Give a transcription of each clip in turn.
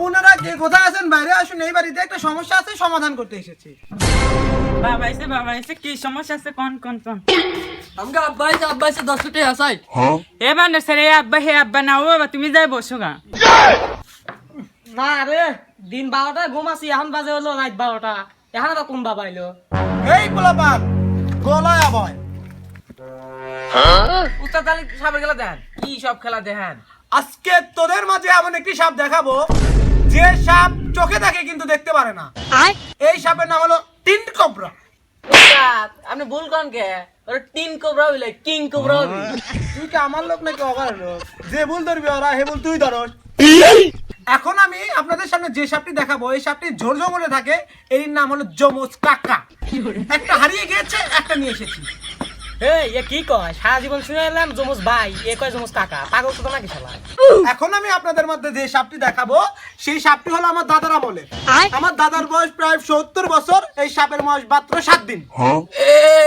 বোনেরা কে কোথায় আছেন বাইরে আসুন, এই বাড়িতে একটা সমস্যা আছে, সমাধান করতে এসেছি। বাবা এসে কি সমস্যা আছে কোন আমাকে আব্বা এসে 10 টাকা আসাই। এবার না স্যার আব্বা হে আব্বা না ও বাবা তুমি যাই বসো গা। না রে দিন 12টায় ঘুমাছি, এখন বাজে হলো রাত 12টা, এখন আবার কোন বাবা এলো? এই পোলাপান গলায় আবার উস্তাদ আলী সাপের খেলা দেখেন, কি সব খেলা দেখেন। আজকে তোদের মাঝে এমন একটি সাপ দেখাবো যে সাপ চোখে দেখে কিন্তু দেখতে পারে না। এই সাপের নাম হলো টিন কোবরা। উস্তাদ আপনি ভুল করেন কে, ওরা টিন কোবরা হইলে কিং কোবরা হবি। তুই কি আমার লোক নাকি অবার লোক? যে ভুল ধরবি ওরা হে ভুল তুই ধরস। এখন আমি আপনাদের সামনে যে সাপটি দেখাবো, এই সাপটি ঝোর জঙ্গলে থাকে, এর নাম হলো যমজ কাকা। একটা হারিয়ে গিয়েছে, একটা নিয়ে এসেছি। এই এ কি কয়, সারা জীবন শুনে এলাম যমজ ভাই, এ কয় যমজ কাকা, পাগল তো নাকি শালা? এখন আমি আপনাদের মধ্যে যে সাপটি দেখাবো সেই সাপটি হলো আমার দাদারা বলে। আমার দাদার বয়স প্রায় 70 বছর, এই সাপের বয়স মাত্র 7 দিন।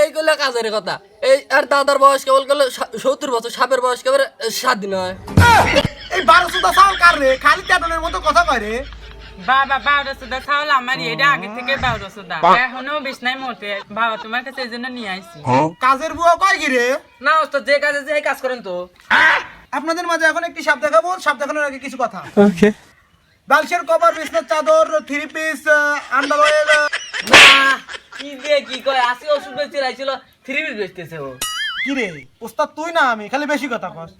এইগুলা কাজের কথা। এই আর দাদার বয়স কেবল 70 বছর, সাপের বয়স কেবল 7 দিন হয়। এই 12 সাল কার রে, খালি তেটনের মতো কথা কয় রে। বাবা 12 সুদা খাওয়াল আমার এটা আগে থেকে 12 সুদা এখনো বিছনাই মোটে বাবা তোমার কাছে এই জন্য নিয়ে আইছি। কাজের বুয়া কয় কি রে? না ওস্তাদ যে কাজে যে কাজ করেন তো। আপনাদের মাঝে এখন একটি সাপ দেখাবো, সাপ দেখানোর আগে কিছু কথা। বালিশের কভার, বিছনার চাদর, 3 পিস, আন্ডারওয়্যার। না কি দিয়ে কি কয়, আসি ওষুধ বেচে রাইছিল, 3 পিস বেচতেছে ও। কি রে ওস্তাদ, তুই না আমি, খালি বেশি কথা কস।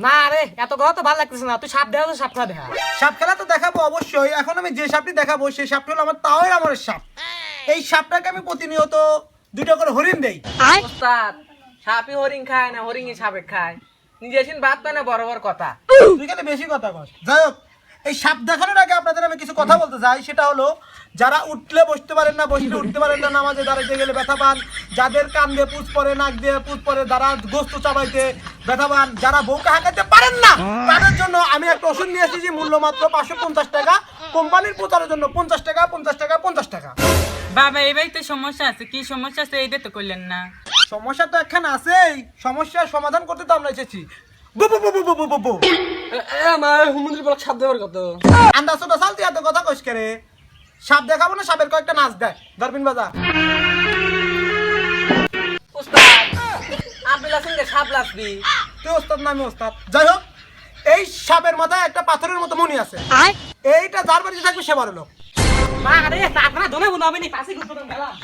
না রে এত কথা তো ভালো লাগতেছে না, তুই সাপ দেখা তো সাপ খেলা দেখা। সাপ খেলা তো দেখাবো অবশ্যই। এখন আমি যে সাপটি দেখাবো সেই সাপটি হলো আমার তাওয়ের আমার সাপ। এই সাপটাকে আমি প্রতিনিয়ত 2টা করে হরিণ দেই। ওস্তাদ সাপই হরিণ খায় না, হরিণই সাপে খায়, নিজে এসেন ভাত পায় না, বড় বড় কথা। তুই খালি বেশি কথা কস। যাই হোক, এই সাপ দেখানোর আগে আপনাদের আমি কিছু কথা বলতে চাই। সেটা হলো, যারা উঠলে বসতে পারেন না, বসলে উঠতে পারেন না, নামাজে দাঁড়াইতে গেলে ব্যথা পান, যাদের কান দিয়ে পুঁজ পড়ে, নাক দিয়ে পুঁজ পড়ে, যারা গোস্ত চাবাইতে ব্যথা পান, যারা বউকে হাঁকাতে পারেন না, তাদের জন্য আমি একটা ওষুধ নিয়ে এসেছি, মূল্য মাত্র 550 টাকা। কোম্পানির প্রচারের জন্য 50 টাকা, 50 টাকা, 50 টাকা। বাবা এবারই তো সমস্যা আছে, কি সমস্যা আছে এইটা তো করলেন না। সমস্যা তো একখান আছেই, সমস্যার সমাধান করতে তো আমরা এসেছি। বু বু বু বু বু বু বু। আমার হুমুন্দির বলা সাপ দেওয়ার কথা। আন্দাজ তো সালতি এত কথা কইস কে রে? সাপ দেখাবো না, সাপের কয়েকটা নাচ দেখ, দরবিন বাজা। ওস্তাদ আপনি লাসেন কে সাপ লাসবি? তুই ওস্তাদ না আমি ওস্তাদ। যাই হোক, এই সাপের মাথায় একটা পাথরের মতো মণি আছে। এইটা যার বাড়িতে থাকবে সে বড় লোক। মা রে আপনারা দমে বুনো আমি নি পাশে ঘুরতে গেলাম।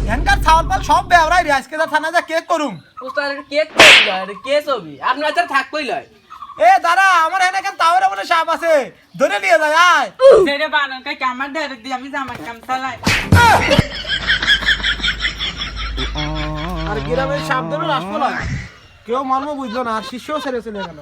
এখানকার ছাওয়াল পাল সব বেওরাই রে, আজকে যা থানা যা কেক করুম। ওস্তাদ এটা কেক কই লয়, এটা কে ছবি আপনি আচ্ছা থাক কই লয়। এ দাঁড়া, আমার এখানে কেন তাওয়ারে বলে সাপ আছে, ধরে নিয়ে যায় আয়। সেরে বারণ কাই আমার ধরে দি আমি জামা কাম চালাই। আর গ্রামের সাপ ধরে রাসপলা কেউ মর্ম বুঝলো না, আর শিষ্যও ছেড়ে চলে গেল।